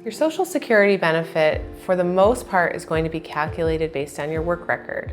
Your Social Security benefit, for the most part, is going to be calculated based on your work record.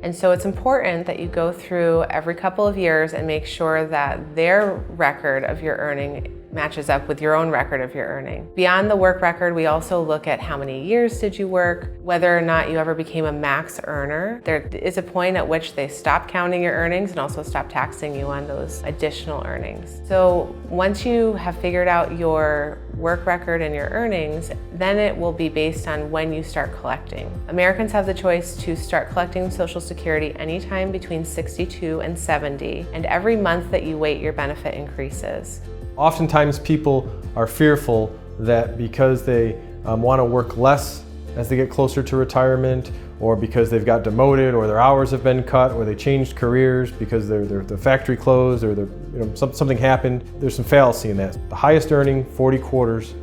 And so it's important that you go through every couple of years and make sure that their record of your earning matches up with your own record of your earning. Beyond the work record, we also look at how many years did you work, whether or not you ever became a max earner. There is a point at which they stop counting your earnings and also stop taxing you on those additional earnings. So once you have figured out your work record and your earnings, then it will be based on when you start collecting. Americans have the choice to start collecting Social Security anytime between 62 and 70, and every month that you wait, your benefit increases. Oftentimes people are fearful that because they want to work less as they get closer to retirement, or because they've got demoted, or their hours have been cut, or they changed careers because the factory closed, or something happened. There's some fallacy in that. The highest earning 40 quarters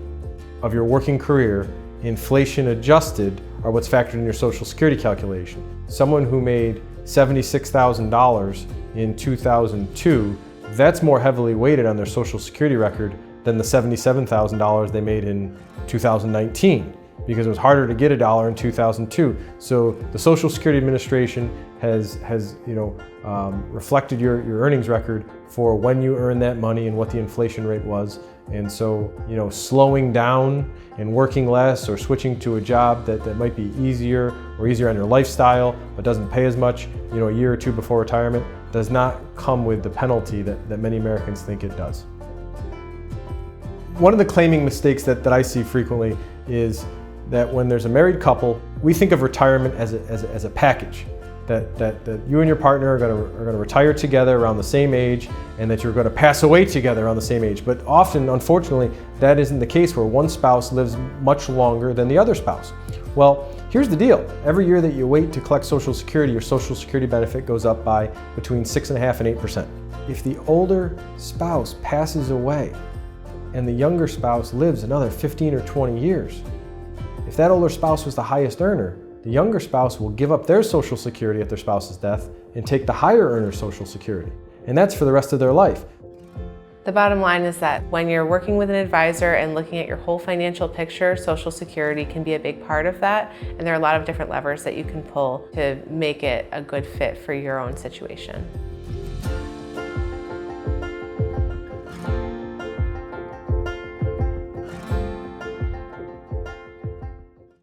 of your working career, inflation adjusted, are what's factored in your Social Security calculation. Someone who made $76,000 in 2002, that's more heavily weighted on their Social Security record than the $77,000 they made in 2019, because it was harder to get a dollar in 2002. So the Social Security Administration has reflected your earnings record for when you earned that money and what the inflation rate was. And so, slowing down and working less, or switching to a job that might be easier on your lifestyle but doesn't pay as much, a year or two before retirement, does not come with the penalty that many Americans think it does. One of the claiming mistakes that I see frequently is that when there's a married couple, we think of retirement as a package. That you and your partner are going to retire together around the same age, and that you're going to pass away together around the same age. But often, unfortunately, that isn't the case, where one spouse lives much longer than the other spouse. Well, here's the deal. Every year that you wait to collect Social Security, your Social Security benefit goes up by between 6.5% and 8%. If the older spouse passes away and the younger spouse lives another 15 or 20 years, if that older spouse was the highest earner, the younger spouse will give up their Social Security at their spouse's death and take the higher earner's Social Security. And that's for the rest of their life. The bottom line is that when you're working with an advisor and looking at your whole financial picture, Social Security can be a big part of that. And there are a lot of different levers that you can pull to make it a good fit for your own situation.